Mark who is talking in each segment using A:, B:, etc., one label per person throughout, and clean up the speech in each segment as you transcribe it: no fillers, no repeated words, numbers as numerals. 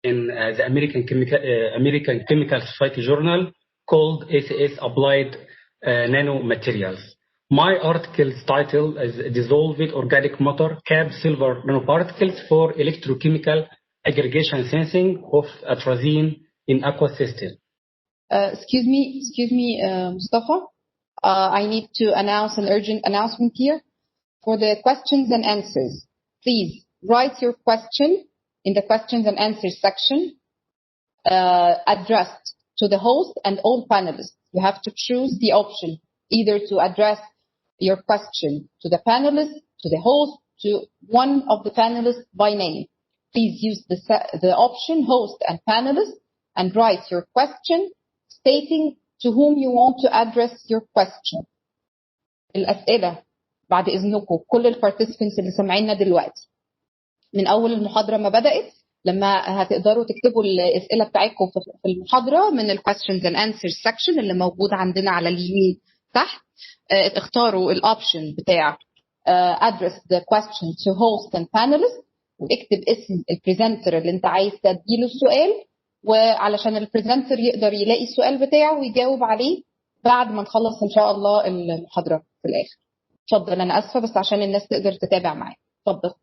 A: in the American Chemical Society journal called ACS Applied Nanomaterials. My article's title is Dissolved Organic Matter Cap Silver Nanoparticles for Electrochemical Aggregation Sensing of Atrazine in Aqua System.
B: Excuse me, Mustafa. I need to announce an urgent announcement here. For the questions and answers, please write your question in the questions and answers section addressed to the host and all panelists. You have to choose the option either to address your question to the panelists, to the host, to one of the panelists by name. Please use the option host and panelist and write your question stating to whom you want to address your question. الأسئلة بعد إذنكم كل البارتيسيبنتس اللي سامعيننا دلوقتي من أول المحاضرة ما بدأت لما هتقدروا تكتبوا الأسئلة بتاعتكم في المحاضرة من ال questions and answers section اللي موجود عندنا على اليمين تحت. اختاروا الأوبشن بتاع address the question to host and panelist واكتب اسم البريزنتر اللي انت عايز تديله السؤال وعلشان البريزنتر يقدر يلاقي السؤال بتاعه ويجاوب عليه بعد ما نخلص إن شاء الله المحاضرة في الآخر. اتفضل. أنا آسفة بس عشان الناس تقدر تتابع معايا. اتفضل.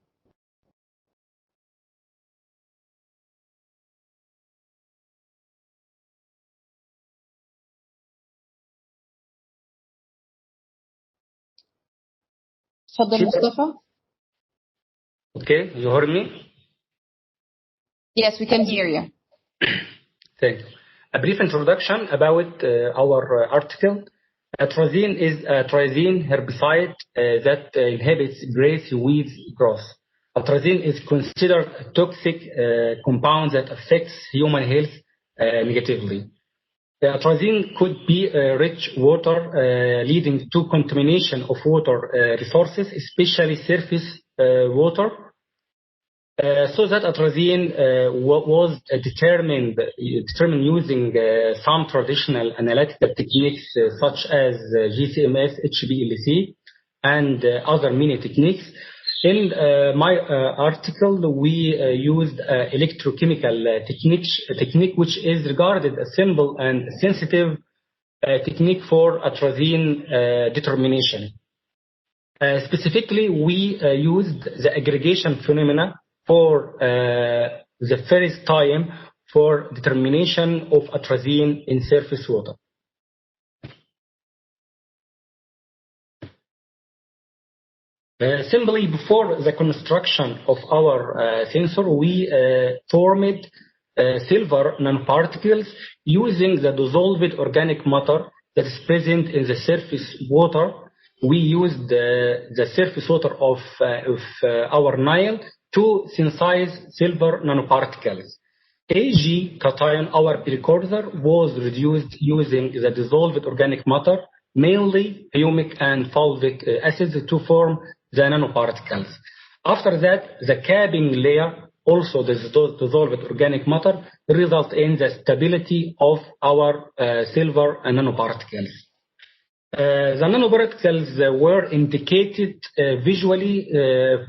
B: اتفضل مصطفى.
A: Okay, you heard me?
B: Yes, we can hear you.
A: Thank you. A brief introduction about our article. Atrazine is a trizine herbicide that inhibits grass weeds growth. Atrazine is considered a toxic compound that affects human health negatively. The atrazine could be rich water, leading to contamination of water resources, especially surface water. So that atrazine was determined using some traditional analytical techniques such as GCMS, HPLC, and other many techniques. In my article, we used electrochemical technique, which is regarded as simple and sensitive technique for atrazine determination. Specifically, we used the aggregation phenomena for the first time for determination of atrazine in surface water. Simply before the construction of our sensor, we formed silver nanoparticles using the dissolved organic matter that is present in the surface water. We used the surface water of our Nile to synthesize silver nanoparticles. Ag cation, our precursor, was reduced using the dissolved organic matter, mainly humic and fulvic acids, to form the nanoparticles. After that, the capping layer, also the dissolved organic matter, result in the stability of our silver nanoparticles. The nanoparticles were indicated visually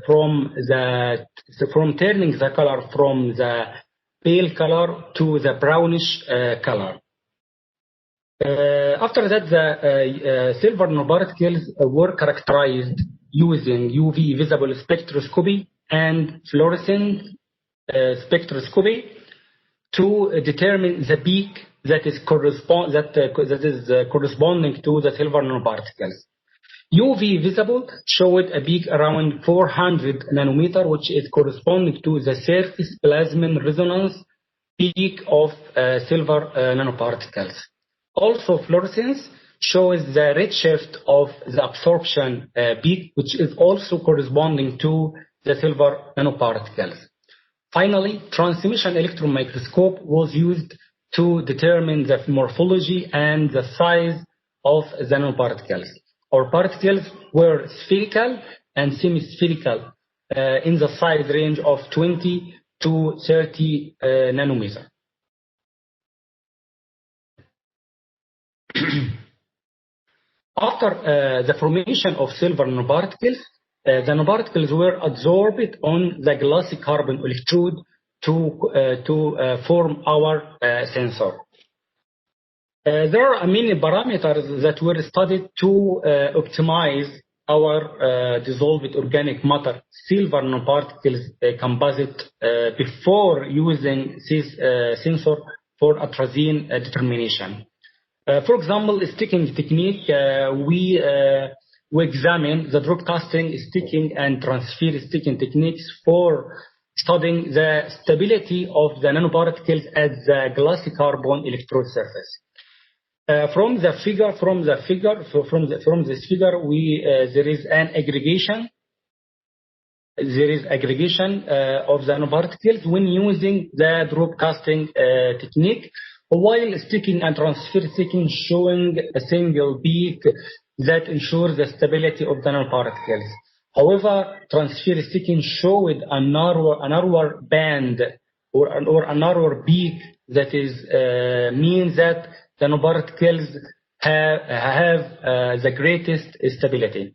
A: from turning the color from the pale color to the brownish color. After that, the silver nanoparticles were characterized using UV visible spectroscopy and fluorescent spectroscopy to determine the peak that is corresponding to the silver nanoparticles. UV visible showed a peak around 400 nanometer, which is corresponding to the surface plasmon resonance peak of silver nanoparticles. Also, fluorescence shows the redshift of the absorption peak, which is also corresponding to the silver nanoparticles. Finally, transmission electron microscope was used to determine the morphology and the size of the nanoparticles. Our particles were spherical and semi-spherical in the size range of 20 to 30 nanometer. After the formation of silver nanoparticles, the nanoparticles were adsorbed on the glassy carbon electrode to form our sensor. There are many parameters that were studied to optimize our dissolved organic matter silver nanoparticles composite before using this sensor for atrazine determination. For example, sticking technique, we examine the drop casting, sticking, and transfer sticking techniques for studying the stability of the nanoparticles at the glassy carbon electrode surface. From this figure, there is an aggregation. There is aggregation of the nanoparticles when using the drop casting technique, while sticking and transfer sticking showing a single peak that ensures the stability of the nanoparticles. However, transfer sticking showed a narrower band or a narrower peak that is means that the nanoparticles have the greatest stability.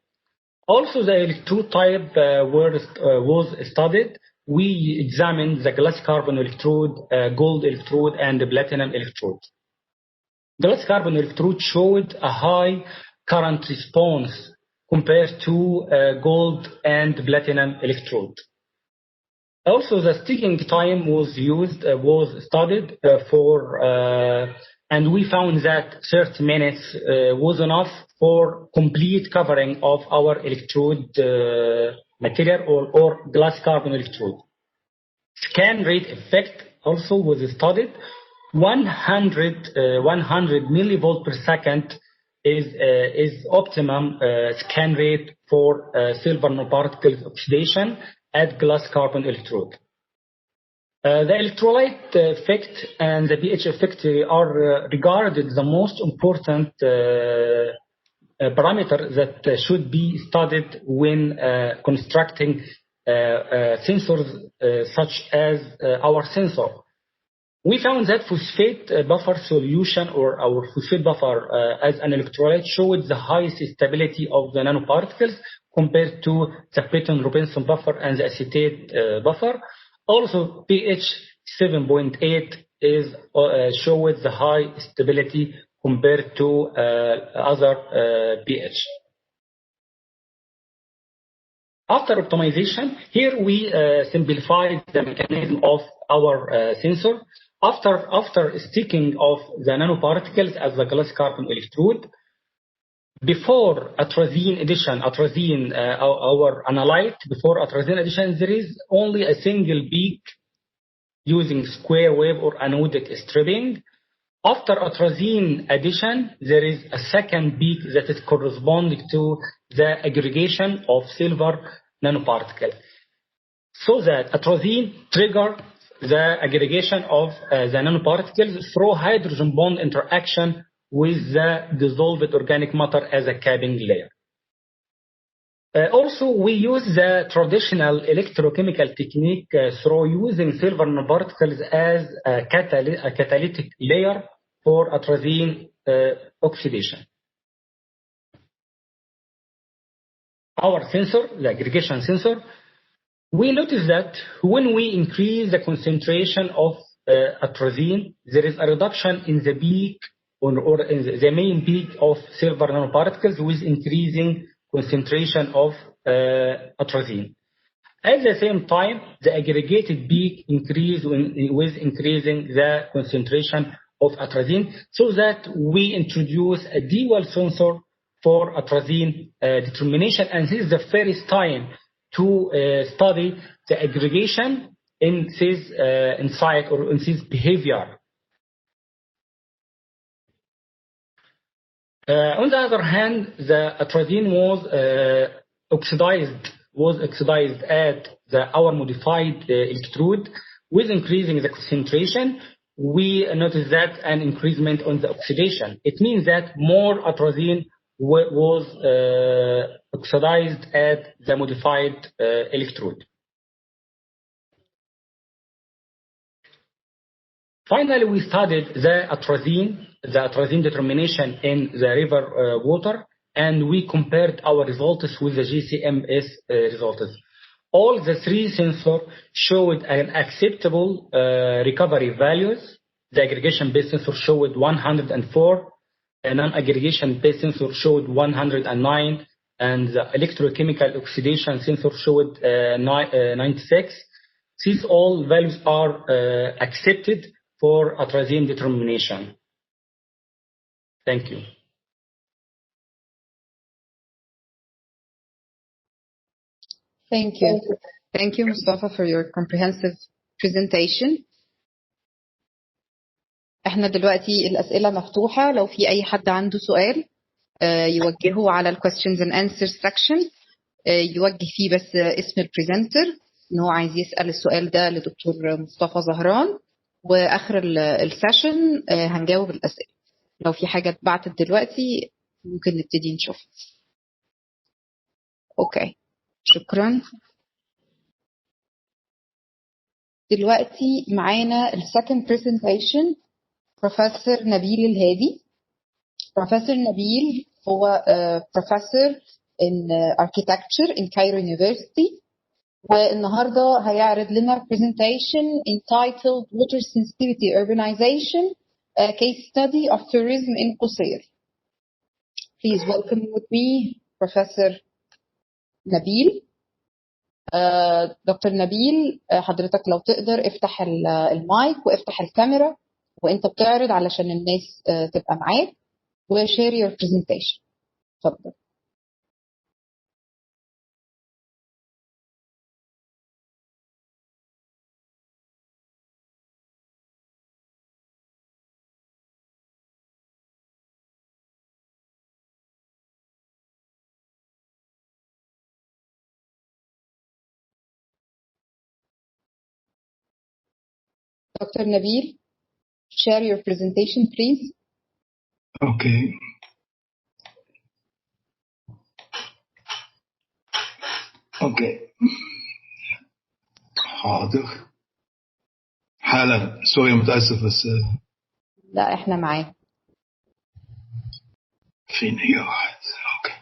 A: Also, the electrode type was studied. We examined the glass carbon electrode, gold electrode, and the platinum electrode. Glass carbon electrode showed a high current response compared to gold and platinum electrode. Also, the sticking time was studied and we found that 30 minutes was enough for complete covering of our electrode material or glass carbon electrode. Scan rate effect also was studied. 100 millivolt per second is optimum scan rate for silver nanoparticles oxidation at glass carbon electrode. The electrolyte effect and the pH effect are regarded the most important parameter that should be studied when constructing sensors such as our sensor. We found that phosphate buffer solution or our phosphate buffer as an electrolyte showed the highest stability of the nanoparticles compared to the Paton-Robinson buffer and the acetate buffer. Also, pH 7.8 is showed the high stability compared to other pH. After optimization, here we simplified the mechanism of our sensor. After sticking of the nanoparticles as the glass carbon electrode, before atrazine addition, our analyte, before atrazine addition, there is only a single peak using square wave or anodic stripping. After atrazine addition, there is a second peak that is corresponding to the aggregation of silver nanoparticle. So that atrazine triggers the aggregation of the nanoparticles through hydrogen bond interaction with the dissolved organic matter as a capping layer. Also, we use the traditional electrochemical technique through using silver nanoparticles as a catalytic layer for atrazine oxidation. Our sensor, the aggregation sensor, we notice that when we increase the concentration of atrazine, there is a reduction in the peak or in the main peak of silver nanoparticles with increasing concentration of atrazine. At the same time, the aggregated peak increase with increasing the concentration of atrazine, so that we introduce a dual sensor for atrazine determination, and this is the first time to study the aggregation in this insight or in this behavior. On the other hand, the atrazine was oxidized at our modified electrode. With increasing the concentration, we notice that an increasement on the oxidation. It means that more atrazine was oxidized at the modified electrode. Finally, we studied the atrazine determination in the river water, and we compared our results with the GCMS results. All the three sensors showed an acceptable recovery values. The aggregation-based sensor showed 104, a non-aggregation-based sensor showed 109, and the electrochemical oxidation sensor showed 96. These all values are accepted for atrazine determination. Thank you.
B: Thank you. Thank you, Mustafa, for your comprehensive presentation. احنا دلوقتي الأسئلة مفتوحة. لو في أي حد عنده سؤال يوجهه على ال questions and answers section. يوجه فيه بس اسم البريزنتر إن هو عايز يسأل السؤال ده لدكتور مصطفى زهران، وآخر السيشن هنجاوب الأسئلة. لو في حاجة اتبعتت دلوقتي ممكن نبتدي نشوف. أوكي، شكرا. دلوقتي معانا السكند برزنتيشن بروفيسور نبيل الهادي. بروفيسور نبيل هو بروفيسور in architecture in Cairo University، والنهارده هيعرض لنا presentation entitled Water Sensitivity Urbanization, a case study of tourism in Qusayr. Please welcome with me Professor نبيل. دكتور نبيل، حضرتك لو تقدر افتح المايك وافتح الكاميرا وانت بتعرض علشان الناس تبقى معاك، وشير your presentation. اتفضل. Dr. Nabil, share your presentation, please.
C: Okay. Okay. حاضر. حالا. سوري متأسف بس.
B: لا احنا معاه.
C: فين هي واحد؟ اوكي.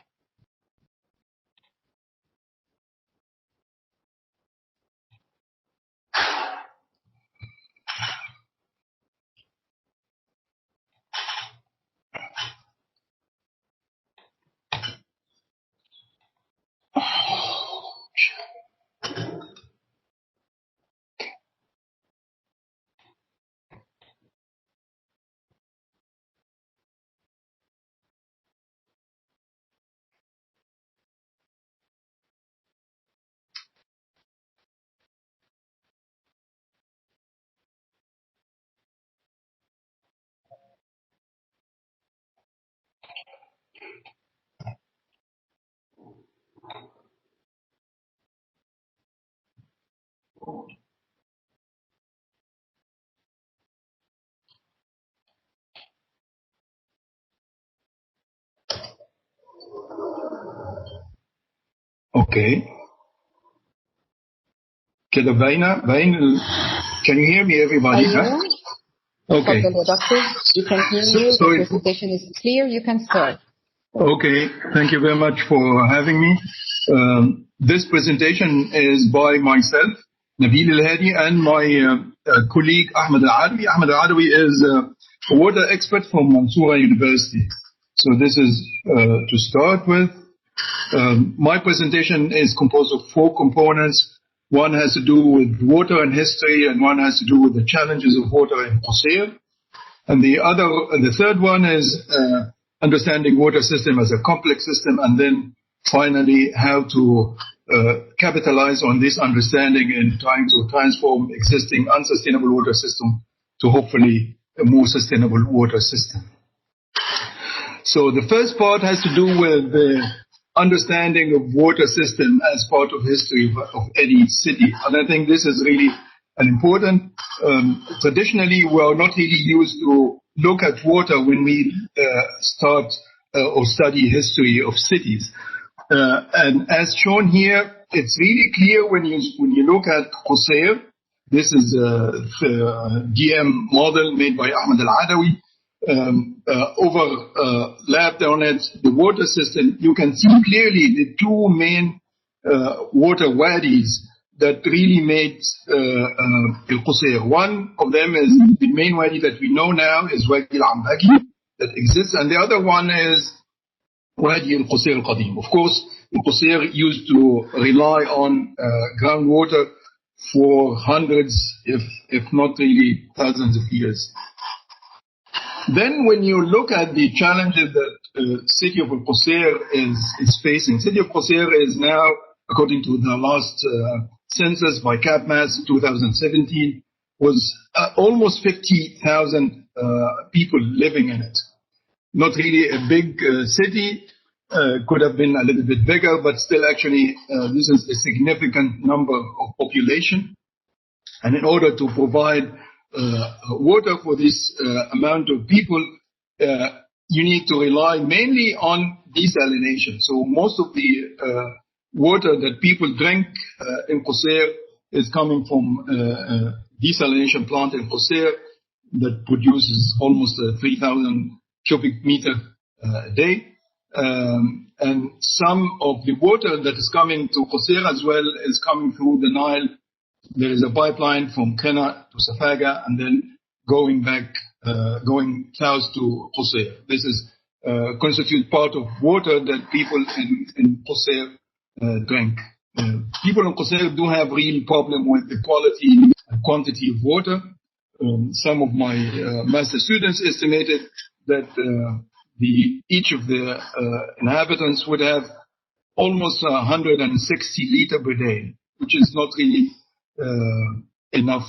C: اوكي. كده باينة Can you hear me everybody?
B: أيوة.
C: Okay.
B: تفضل يا دكتور. You can hear you. The presentation is clear. You can start.
C: Okay. Thank you very much for having me. This presentation is by myself, Nabil Al-Hadi, and my colleague Ahmed Al-Adawi. Ahmed Al-Adawi is a water expert from Mansoura University. So this is to start with. My presentation is composed of 4 components. One has to do with water and history, and one has to do with the challenges of water in Qusayr. And the third one is understanding water system as a complex system, and then finally how to capitalize on this understanding in trying to transform existing unsustainable water system to hopefully a more sustainable water system. So the first part has to do with the understanding of water system as part of history of any city. And I think this is really an important. Traditionally, we are not really used to look at water when we start or study history of cities. And as shown here, it's really clear when you look at Qusayr. This is the DM model made by Ahmed Al-Adawi. Overlapped on it, the water system, you can see clearly the 2 main water wadis that really made El Qusayr. One of them is the main wadi that we know now is Wadi al-Ambaki that exists, and the other one is Wadi El Qusayr al-Qadim. Of course, El Qusayr used to rely on groundwater for hundreds, if not really thousands of years. Then when you look at the challenges that city of El Qusayr is facing, city of Qusayr is now, according to the last census by CapMass 2017, was almost 50,000 people living in it. Not really a big city, could have been a little bit bigger, but still actually this is a significant number of population. And in order to provide water for this amount of people, you need to rely mainly on desalination. So most of the water that people drink in Qusayr is coming from desalination plant in Qusayr that produces almost 3,000 cubic meter a day. And some of the water that is coming to Qusayr as well is coming through the Nile. There is a pipeline from Kena to Safaga and then going back, going south to Qusayr. This is constitute part of water that people in Qusayr drink. People in Qusayr do have real problem with the quality and quantity of water. Some of my master students estimated that each of the inhabitants would have almost 160 liters per day, which is not really enough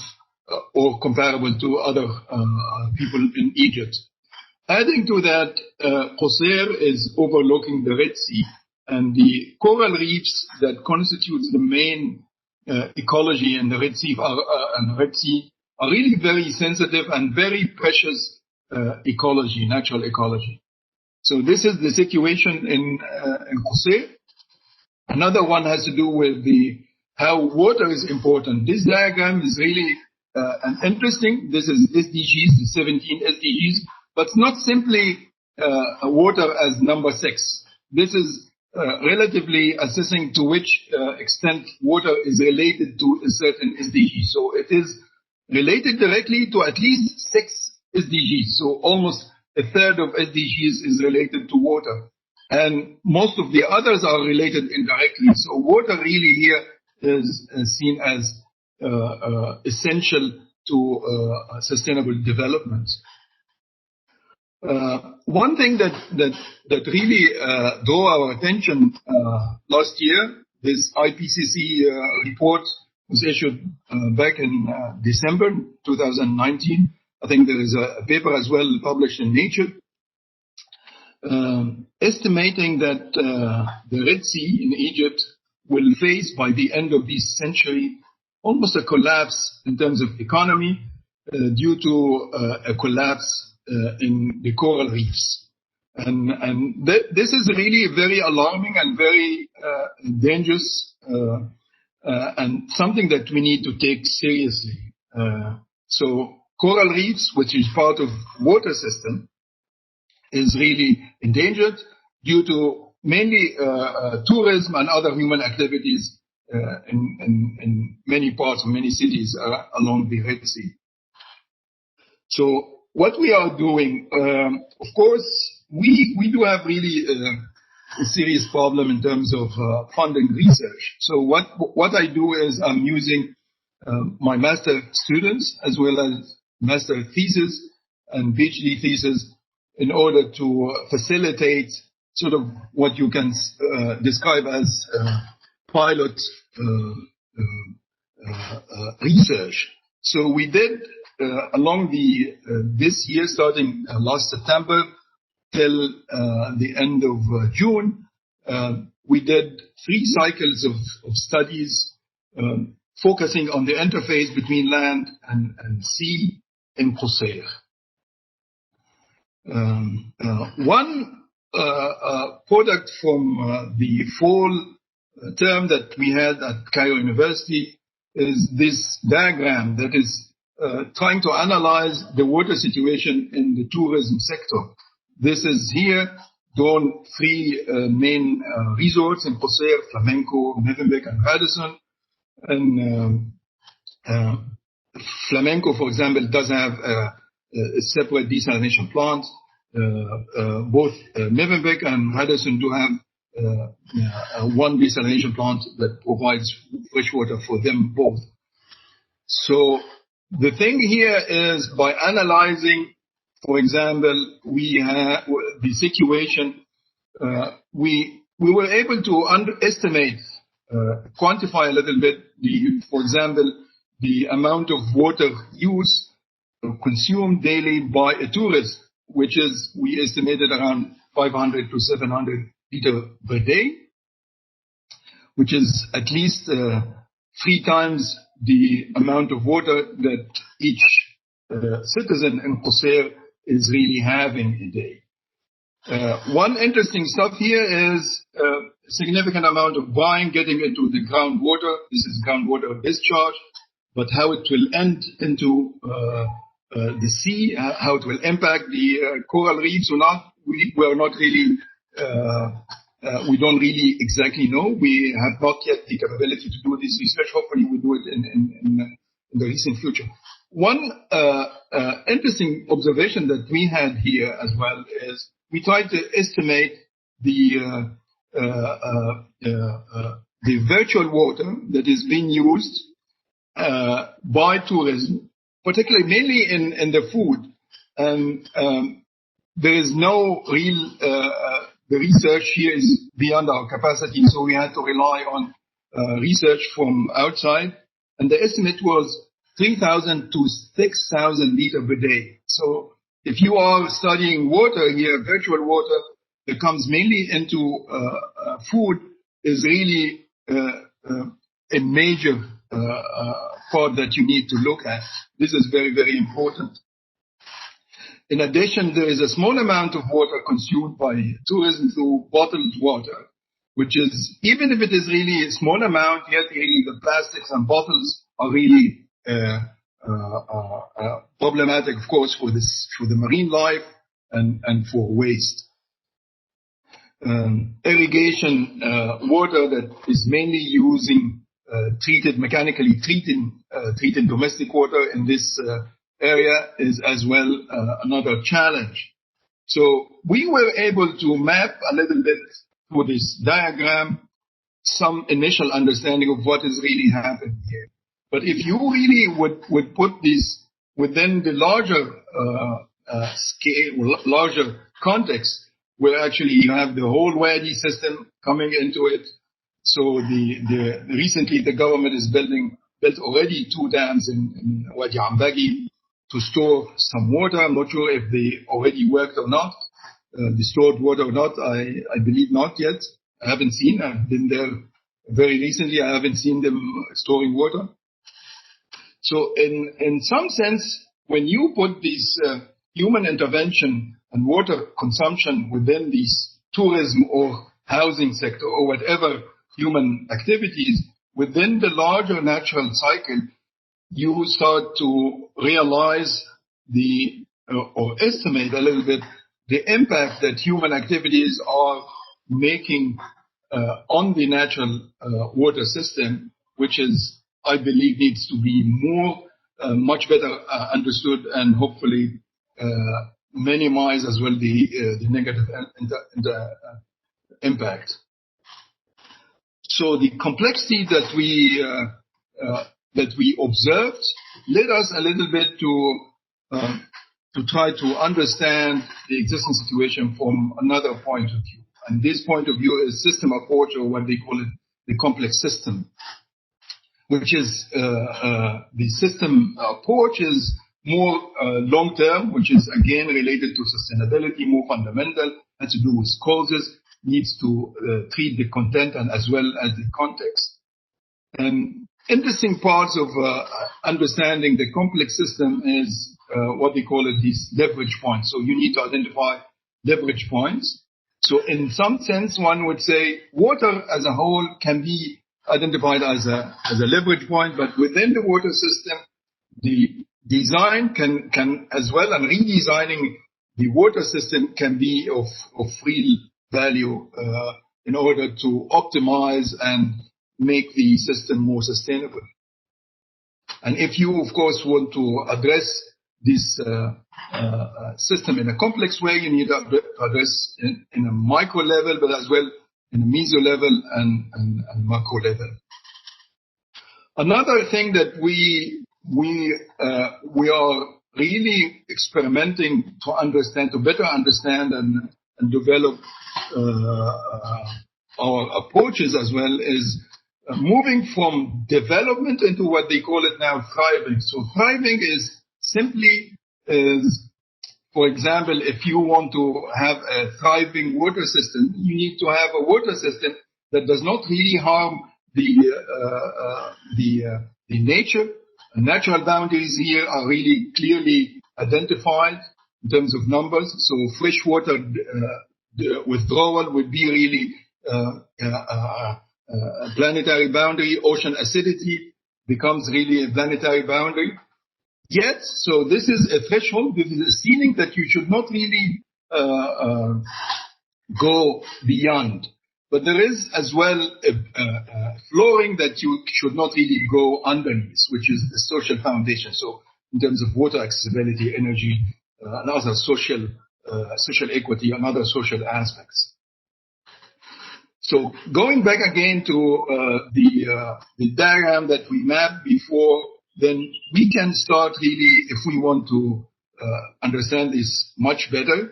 C: or comparable to other people in Egypt. Adding to that, Qusayr is overlooking the Red Sea, and the coral reefs that constitutes the main ecology in the Red Sea are really very sensitive and very precious ecology, natural ecology. So this is the situation in Qusayr. Another one has to do with how water is important. This diagram is really interesting. This is SDGs, the 17 SDGs, but it's not simply water as number 6. This is relatively assessing to which extent water is related to a certain SDG. So it is related directly to at least 6 SDGs. So almost a third of SDGs is related to water. And most of the others are related indirectly. So water really here is seen as essential to sustainable development. One thing that really drew our attention last year, this IPCC report was issued back in December 2019. I think there is a paper as well published in Nature, estimating that the Red Sea in Egypt will face by the end of this century almost a collapse in terms of economy due to a collapse in the coral reefs. And this is really very alarming and very dangerous and something that we need to take seriously. So coral reefs, which is part of water system, is really endangered due to mainly tourism and other human activities in many parts of many cities along the Red Sea. So what we are doing, of course, we do have really a serious problem in terms of funding research. So what I do is I'm using my master students as well as master thesis and PhD thesis in order to facilitate sort of what you can describe as pilot research. So we did along this year, starting last September till the end of June, we did 3 cycles of studies focusing on the interface between land and sea in Qusayr. One product from the fall term that we had at Cairo University is this diagram that is trying to analyze the water situation in the tourism sector. This is here drawn three main resorts in Qusair, Flamenco, Movenpick, and Radisson. And Flamenco, for example, does have a separate desalination plant. Both Movenpick and Radisson do have one desalination plant that provides fresh water for them both. So the thing here is, by analyzing, for example, we have the situation, we were able to underestimate, quantify a little bit, for example, the amount of water used consumed daily by a tourist, which is, we estimated around 500 to 700 liters per day, which is at least 3 times the amount of water that each citizen in Qusair is really having a day. One interesting stuff here is a significant amount of brine getting into the groundwater. This is groundwater discharge, but how it will end into the sea, how it will impact the coral reefs or not, we are not really, we don't really exactly know. We have not yet the capability to do this research. Hopefully we'll do it in the recent future. One interesting observation that we had here as well is we tried to estimate the virtual water that is being used by tourism, particularly mainly in the food. And there is no real, the research here is beyond our capacity, so we had to rely on research from outside. And the estimate was 3,000 to 6,000 liters per day. So if you are studying water here, virtual water that comes mainly into food, is really a major part that you need to look at. This is very, very important. In addition, there is a small amount of water consumed by tourism through bottled water, which is, even if it is really a small amount, yet really the plastics and bottles are really problematic, of course, for the marine life and for waste. Irrigation water that is mainly using mechanically treated domestic water in this area is as well another challenge. So we were able to map a little bit through this diagram some initial understanding of what is really happening here. But if you really would put this within the larger scale, larger context, where actually you have the whole Wadi system coming into it. So recently the government is built already 2 dams in Wadi Ambagi to store some water. I'm not sure if they already worked or not, the stored water or not. I believe not yet. I haven't seen. I've been there very recently. I haven't seen them storing water. So in some sense, when you put this human intervention and water consumption within this tourism or housing sector or whatever human activities within the larger natural cycle, you start to realize or estimate a little bit the impact that human activities are making on the natural water system, which is, I believe, needs to be much better understood and hopefully minimize as well the negative impact. So the complexity that we observed led us a little bit to try to understand the existing situation from another point of view. And this point of view is system approach, or what they call it, the complex system, which is the system approach is more long-term, which is again related to sustainability, more fundamental, has to do with causes, needs to treat the content and as well as the context. And interesting parts of understanding the complex system is what they call it, these leverage points. So you need to identify leverage points. So in some sense, one would say water as a whole can be identified as a leverage point, but within the water system, the design can as well, and redesigning the water system can be of real value in order to optimize and make the system more sustainable. And if you, of course, want to address this system in a complex way, you need to address in a micro level, but as well in a meso level and macro level. Another thing that we are really experimenting to better understand and develop our approaches as well is moving from development into what they call it now thriving. So thriving is simply, for example, if you want to have a thriving water system, you need to have a water system that does not really harm the nature. Natural boundaries here are really clearly identified in terms of numbers. So freshwater withdrawal would be really a planetary boundary. Ocean acidity becomes really a planetary boundary. Yet, so this is a threshold, this is a ceiling that you should not really go beyond. But there is as well a flooring that you should not really go underneath, which is the social foundation. So in terms of water accessibility, energy, and other social equity and other social aspects. So going back again to the diagram that we mapped before, then we can start really, if we want to understand this much better,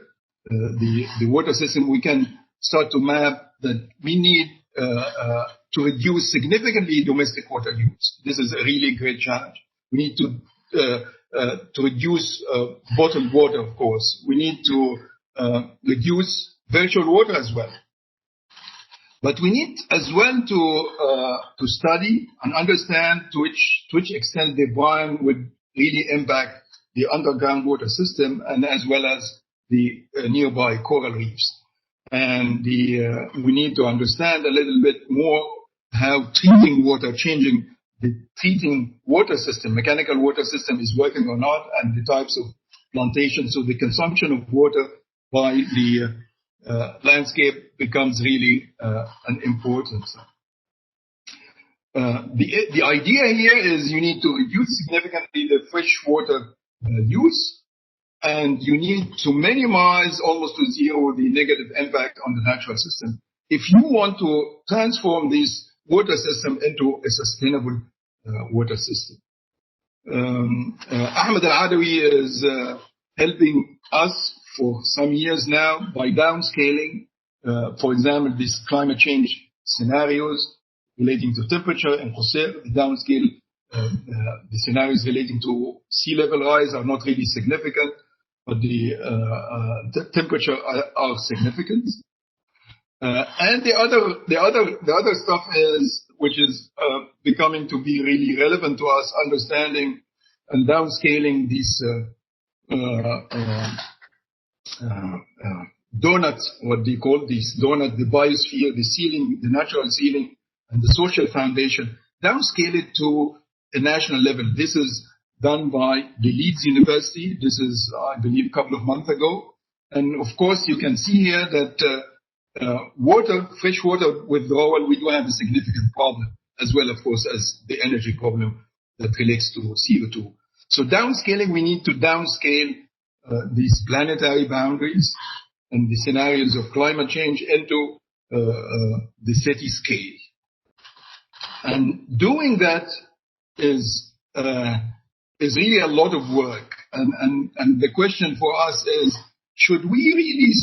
C: the water system, we can start to map that we need to reduce significantly domestic water use. This is a really great challenge. We need to reduce bottled water, of course. We need to reduce virtual water as well. But we need as well to study and understand to which extent the brine would really impact the underground water system and as well as the nearby coral reefs. And we need to understand a little bit more how treating water, changing the treating water system, mechanical water system is working or not, and the types of plantations. So the consumption of water by the landscape becomes really an important. The idea here is you need to reduce significantly the freshwater use, and you need to minimize almost to zero the negative impact on the natural system if you want to transform this water system into a sustainable water system. Ahmed Al-Adawi is helping us for some years now by downscaling, for example, these climate change scenarios relating to temperature and Qusayr. The downscale, the scenarios relating to sea level rise are not really significant, but the temperature are significant. And the other stuff is, which is becoming to be really relevant to us, understanding and downscaling these donuts, what they call these donut, the biosphere, the ceiling, the natural ceiling, and the social foundation, downscale it to a national level. This is done by the Leeds University. This is, I believe, a couple of months ago. And of course, you can see here that freshwater withdrawal, we do have a significant problem, as well, of course, as the energy problem that relates to CO2. So downscaling, we need to downscale these planetary boundaries and the scenarios of climate change into the city scale. And doing that is really a lot of work. And the question for us is, should we really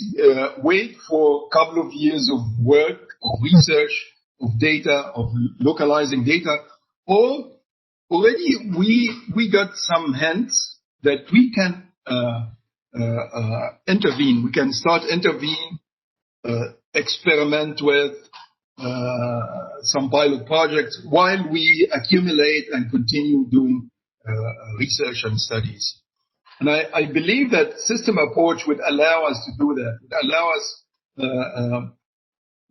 C: wait for a couple of years of work, of research, of data, of localizing data, or already we got some hints that we can intervene. We can start intervene, experiment with some pilot projects while we accumulate and continue doing research and studies. And I believe that system approach would allow us to do that. Would allow us,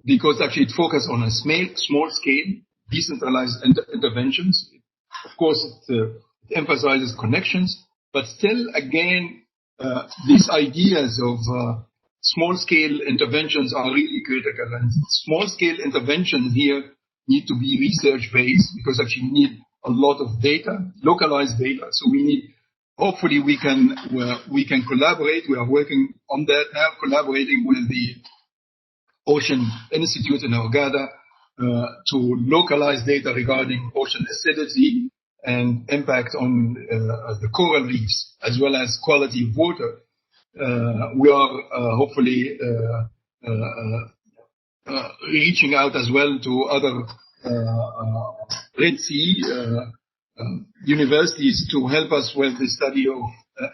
C: because actually it focuses on a small scale, decentralized interventions. Of course, it emphasizes connections, but still, again, these ideas of small-scale interventions are really critical. And small-scale interventions here need to be research-based because actually you need a lot of data, localized data. So hopefully we can collaborate. We are working on that now, collaborating with the Ocean Institute in Hurghada to localize data regarding ocean acidity and impact on the coral reefs, as well as quality of water. We are hopefully reaching out as well to other Red Sea universities to help us with the study of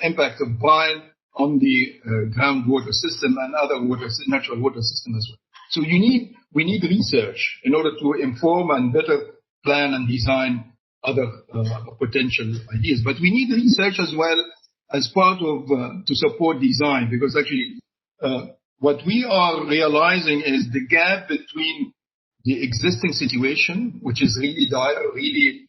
C: impact of brine on the groundwater system and other natural water system as well. So we need research in order to inform and better plan and design other potential ideas. But we need research as well as part of to support design, because actually what we are realizing is the gap between the existing situation, which is really dire, really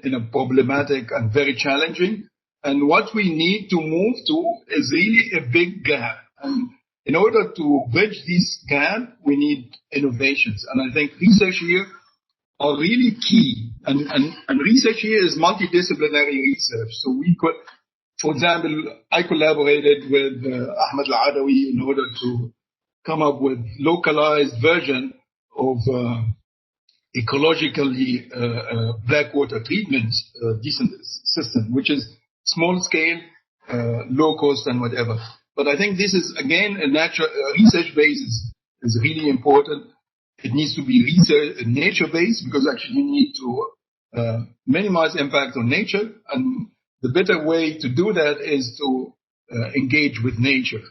C: in a problematic and very challenging, and what we need to move to is really a big gap. And in order to bridge this gap, we need innovations. And I think research here are really key. And research here is multidisciplinary research. So for example, I collaborated with Ahmed Al-Adawi in order to come up with localized version of ecologically black water treatment decent system, which is small scale, low cost and whatever. But I think this is, again, a research base is really important. It needs to be nature-based, because actually you need to minimize impact on nature. And the better way to do that is to engage with nature.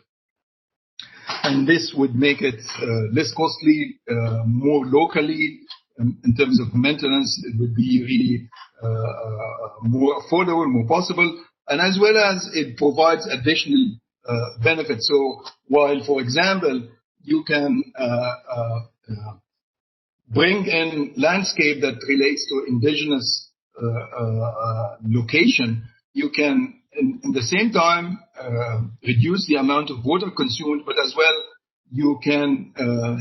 C: And this would make it less costly, more locally. In terms of maintenance, it would be really more affordable, more possible. And as well as it provides additional benefits. So while, for example, you can bring in landscape that relates to indigenous location, you can, in the same time, reduce the amount of water consumed, but as well, you can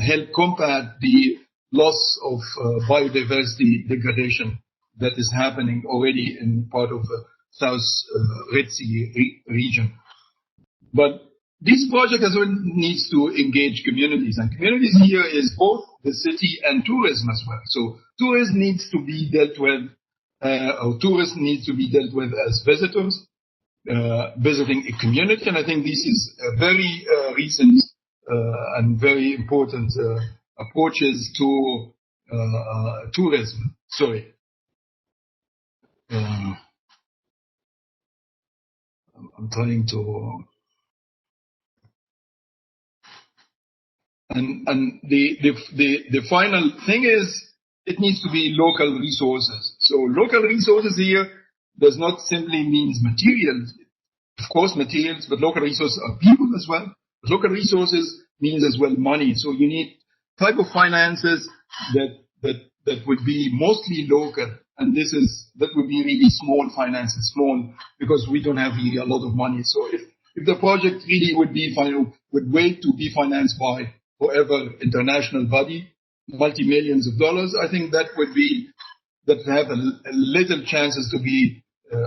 C: help combat the loss of biodiversity degradation that is happening already in part of the South Red Sea region. But this project as well needs to engage communities, and communities here is both the city and tourism as well. So tourism needs to be dealt with, or tourists need to be dealt with as visitors, visiting a community, and I think this is a very recent and very important approaches to tourism. Sorry. I'm trying to... And the final thing is, it needs to be local resources. So local resources here does not simply means materials. Of course, materials, but local resources are people as well. But local resources means as well money. So you need type of finances that would be mostly local. And that would be really small finances, small, because we don't have really a lot of money. So if the project really would wait to be financed by whatever international body, multi-millions of dollars, I think that would have a little chances to be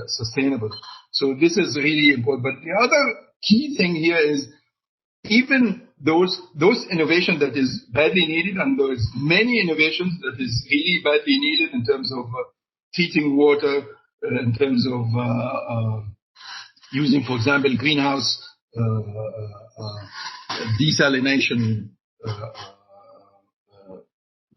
C: sustainable. So this is really important. But the other key thing here is, even those innovation that is badly needed, and there's many innovations that is really badly needed in terms of treating water, in terms of using, for example, greenhouse desalination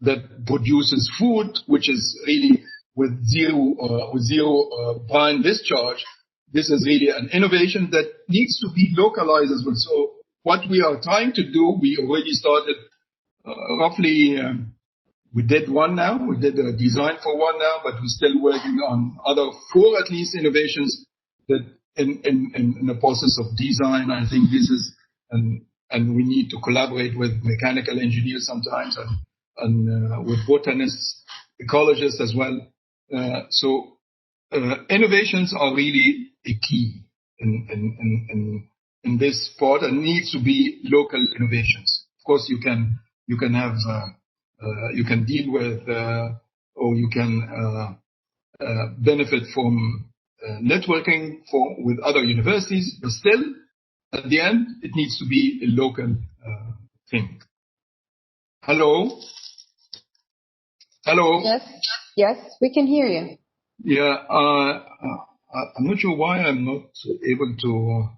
C: that produces food, which is really with zero brine discharge. This is really an innovation that needs to be localized as well. So what we are trying to do, we already started roughly, we did one now, we did a design for one now, but we're still working on other 4 at least innovations that in the process of design. I think this is, and we need to collaborate with mechanical engineers sometimes, and with botanists, ecologists as well. So innovations are really a key. in this part, and needs to be local innovations. Of course, you can have you can deal with or you can benefit from networking with other universities, but still, at the end, it needs to be a local thing. Hello? Hello?
B: Yes, we can hear you.
C: Yeah, I'm not sure why I'm not able to...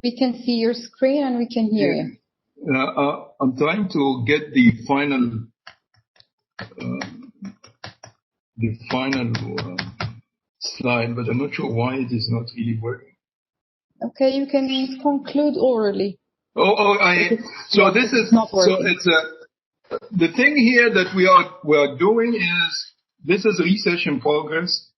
B: We can see your screen and we can hear you.
C: I'm trying to get the final slide, but I'm not sure why it is not really working.
B: Okay, you can conclude orally.
C: So this is
B: not working.
C: So it's the thing here that we are doing is this is research in progress.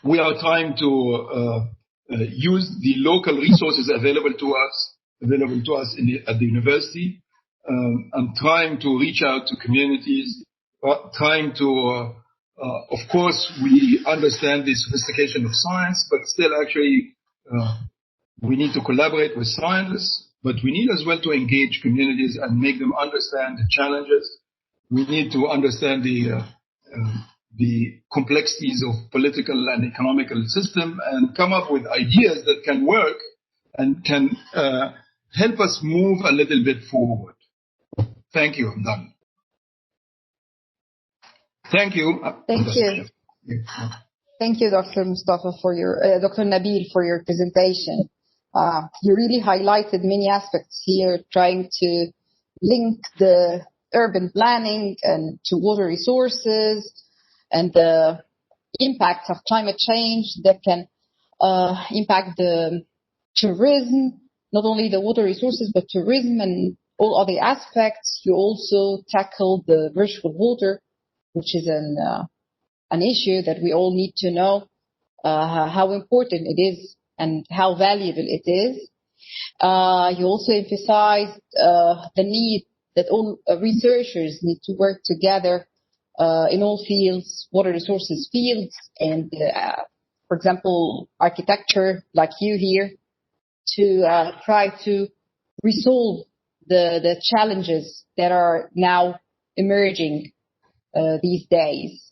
C: We are trying to use the local resources available to us at the university. I'm trying to reach out to communities, trying to, of course, we understand the sophistication of science, but still actually we need to collaborate with scientists, but we need as well to engage communities and make them understand the challenges. We need to understand the complexities of political and economical system and come up with ideas that can work and can help us move a little bit forward. Thank you. I'm done. Thank you.
B: Thank you. Thank you, Dr. Mustafa, for your Dr. Nabil, for your presentation. You really highlighted many aspects here, trying to link the urban planning and to water resources and the impact of climate change that can impact the tourism, not only the water resources, but tourism and all other aspects. You also tackled the virtual water, which is an issue that we all need to know how important it is and how valuable it is. You also emphasized the need that all researchers need to work together in all fields, water resources fields, and for example, architecture, like you here, to try to resolve the challenges that are now emerging these days.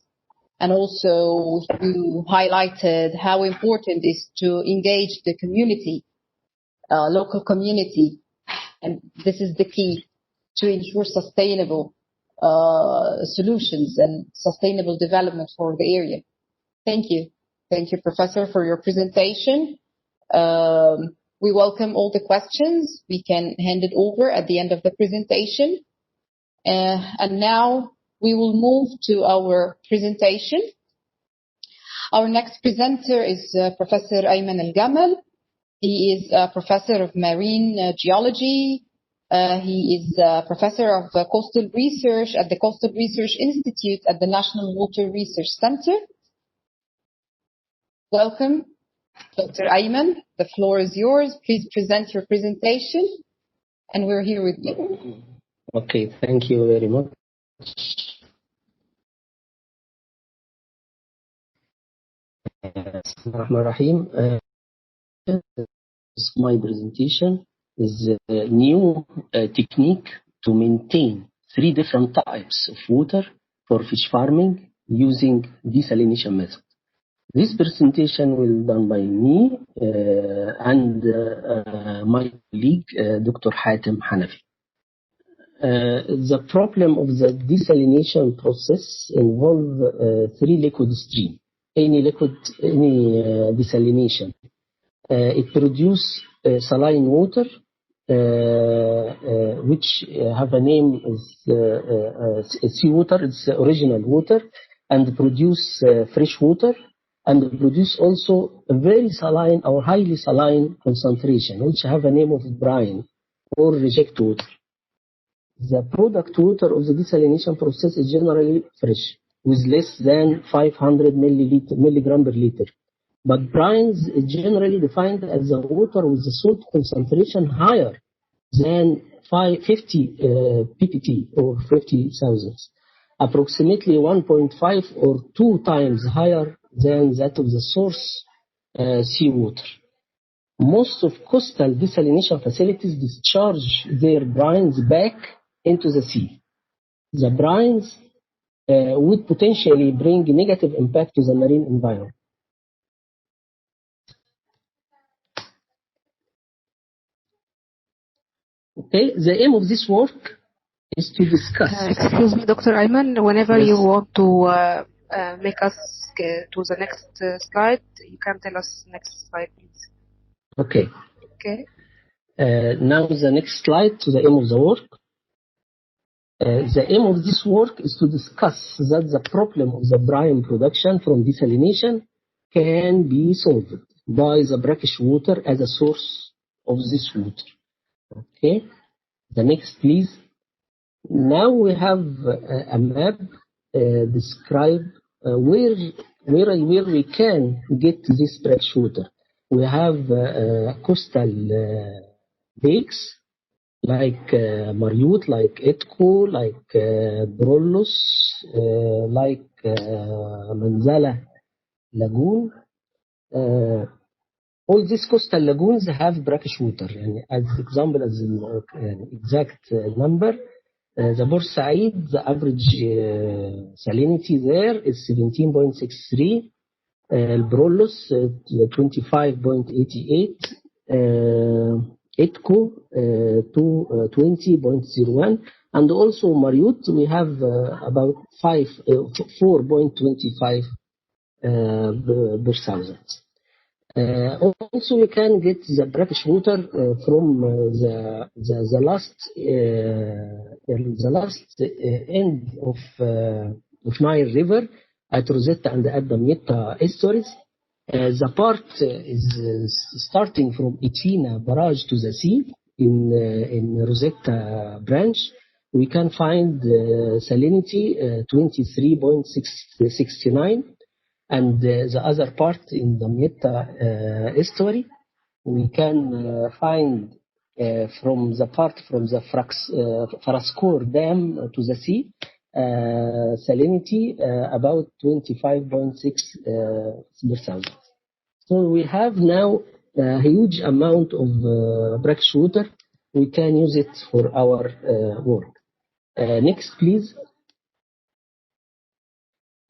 B: And also you highlighted how important it is to engage the community, local community, and this is the key to ensure sustainable solutions and sustainable development for the area. Thank you. Thank you, Professor, for your presentation. We welcome all the questions. We can hand it over at the end of the presentation. And now we will move to our presentation. Our next presenter is Professor Ayman Al-Gamal. He is a professor of marine geology. He is a professor of coastal research at the Coastal Research Institute at the National Water Research Center. Welcome, Dr. Ayman. The floor is yours. Please present your presentation, and we're here with you.
D: Okay, thank you very much. Rahim. My presentation is a new technique to maintain 3 different types of water for fish farming using desalination method. This presentation will be done by me and my colleague, Dr. Hatem Hanafi. The problem of the desalination process involves 3 liquid streams. Any desalination. It produces saline water, which have a name as seawater. It's original water, and produce fresh water, and produce also a very saline or highly saline concentration, which have a name of brine or reject water. The product water of the desalination process is generally fresh, with less than 500 milligram per liter. But brines is generally defined as the water with the salt concentration higher than 50 ppt or 50,000, approximately 1.5 or 2 times higher than that of the source seawater. most of coastal desalination facilities discharge their brines back into the sea. The brines would potentially bring negative impact to the marine environment. Okay, the aim of this work is to discuss.
E: Excuse me, Dr. Ayman, whenever
D: Yes.
E: you want to make us to the next slide, you can tell us next slide, please.
D: Okay.
E: Okay.
D: Now the next slide to the aim of the work. The aim of this work is to discuss that the problem of the brine production from desalination can be solved by the brackish water as a source of this water. Okay. The next, please. Now we have a map describe where we can get this brackish water. We have coastal lakes like Mariut, like Etko, like Brollos, like Manzala Lagoon. All these coastal lagoons have brackish water. And as example, as an exact number, the Boursaid, the average salinity there is 17.63. Brollos, 25.88. Etko, 20.01. And also Mariut, we have about 4.25 per thousand. Also, we can get the brackish water from the last end of Nile River at Rosetta and at Damietta estuaries. The part is starting from Itina barrage to the sea in Rosetta branch. We can find salinity 23.69. And the other part in the Damietta estuary, we can find from the Faraskor Dam to the sea, salinity about 25.6 per thousand. So we have now a huge amount of brackish water. We can use it for our work. Next, please.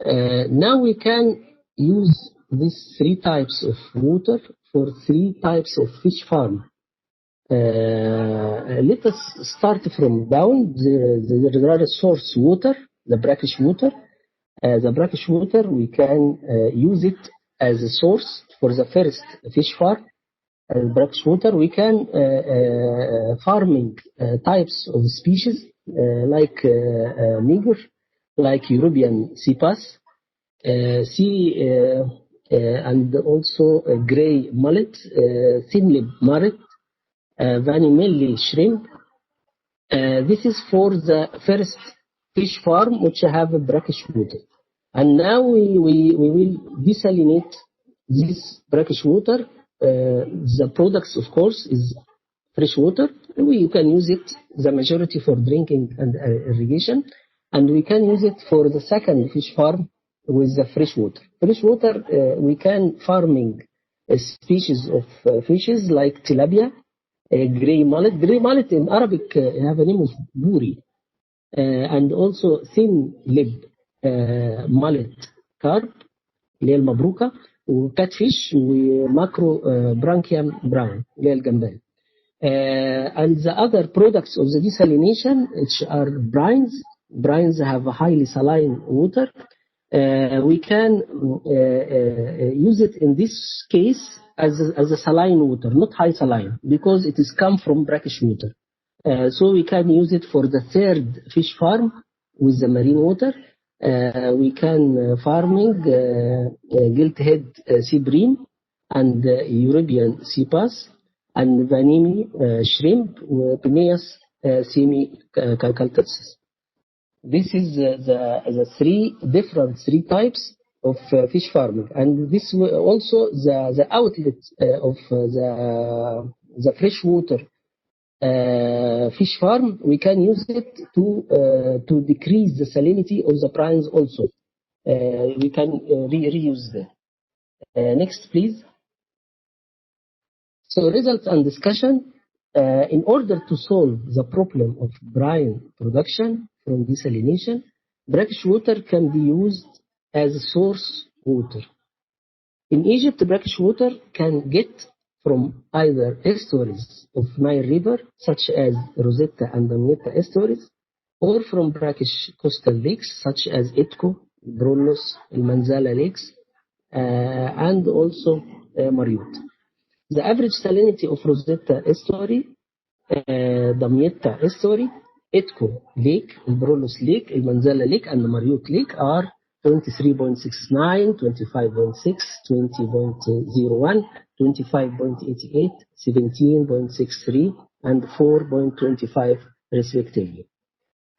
D: Now we can use these three types of water for three types of fish farm. Let us start from down the source water, the brackish water. The brackish water, we can use it as a source for the first fish farm. Brackish water, we can farming types of species like nigger, like European sea bass, and also gray mullet, thin lip mullet, Vanimeli shrimp. This is for the first fish farm which have a brackish water. And now we will desalinate this brackish water. The products, of course, is fresh water. You can use it, the majority for drinking and irrigation. And we can use it for the second fish farm with the fresh water. Fresh water, we can farming a species of fishes like tilapia, gray mullet. Gray mullet in Arabic have a name of buri. And also thin lip mullet carp, اللي هي المبروكة, وكاتفيش وماكرو برانكيام براون اللي هي الجمبري. And the other products of the desalination, which are brines. Brines have a highly saline water. We can use it in this case as a saline water, not high saline, because it is come from brackish water. So we can use it for the third fish farm with the marine water. We can farming gilt-head sea bream and European sea bass and Vanimi shrimp, Peneus semicalcatus. This is the three types of fish farming, and this also the outlet of the freshwater fish farm. We can use it to decrease the salinity of the brines also. We can reuse them. Next, please. So results and discussion. In order to solve the problem of brine production from desalination, brackish water can be used as source water. In Egypt, brackish water can get from either estuaries of Nile River, such as Rosetta and Damietta estuaries, or from brackish coastal lakes, such as Itko, Brolos, El Manzala lakes, and also Mariut. The average salinity of Rosetta estuary, Damietta estuary, Itko Lake, Brolos Lake, El Manzala Lake, and Mariut Lake are 23.69, 25.6, 20.01, 25.88, 17.63, and 4.25 respectively.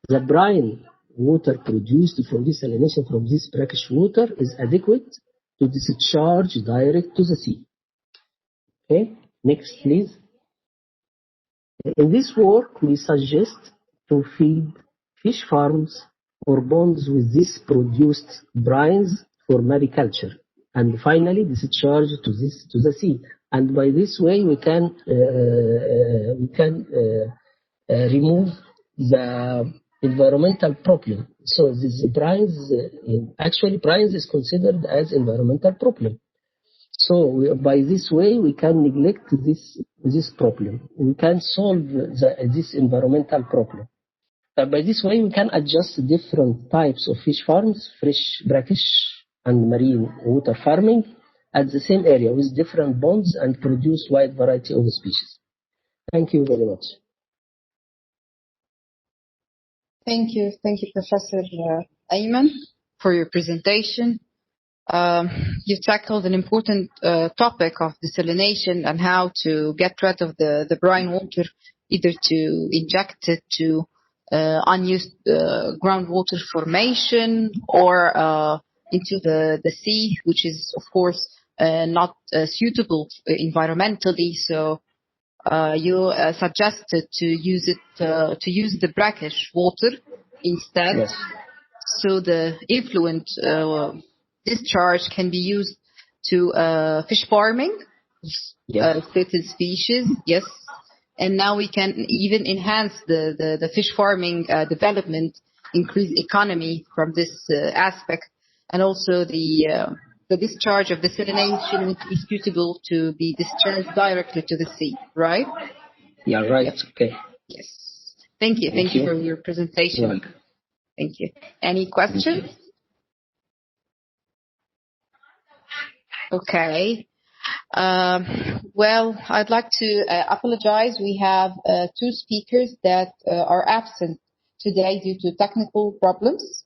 D: The brine water produced from desalination from this brackish water is adequate to discharge direct to the sea. Okay, next please. In this work, we suggest to feed fish farms or ponds with this produced brines for mariculture, and finally discharge to the sea. And by this way, we can remove the environmental problem. So this brines, actually brines is considered as environmental problem. So by this way, we can neglect this problem. We can solve this environmental problem. By this way, we can adjust different types of fish farms, fresh, brackish, and marine water farming at the same area with different ponds and produce wide variety of species. Thank you very much.
B: Thank you, Professor Ayman, for your presentation. You tackled an important topic of desalination and how to get rid of the brine water, either to inject it to unused groundwater formation or into the sea, which is of course not suitable environmentally. So you suggested to use the brackish water instead.
D: Yes.
B: So the effluent discharge can be used to fish farming,
D: Yes.
B: certain species. Yes. And now we can even enhance the fish farming development, increase economy from this aspect, and also the discharge of desalination would be suitable to be discharged directly to the sea, right?
D: Yeah, right. Yep. Okay.
B: Yes. Thank you. Thank you for your presentation.
D: You're welcome.
B: Thank you. Any questions? Okay. Well, I'd like to apologize. We have two speakers that are absent today due to technical problems.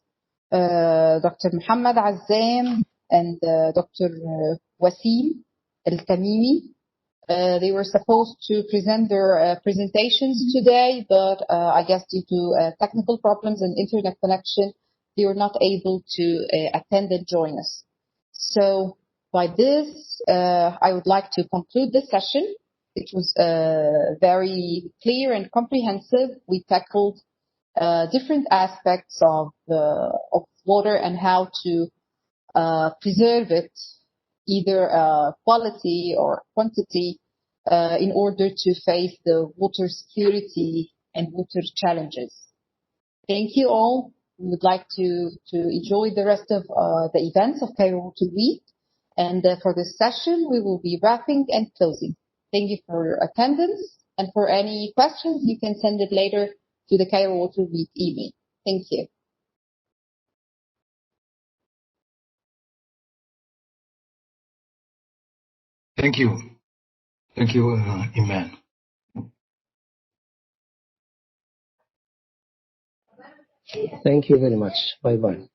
B: Dr. Muhammad Azzam and Dr. Wasim El-Tamimi. They were supposed to present their presentations today, but I guess due to technical problems and internet connection, they were not able to attend and join us. So by this, I would like to conclude this session. It was very clear and comprehensive. We tackled different aspects of water and how to preserve it, either quality or quantity, in order to face the water security and water challenges. Thank you all. We would like to enjoy the rest of the events of Cairo Water Week. And for this session, we will be wrapping and closing. Thank you for your attendance. And for any questions, you can send it later to the Cairo Water Week email. Thank you.
C: Thank you. Thank you, Iman.
D: Thank you very much. Bye-bye.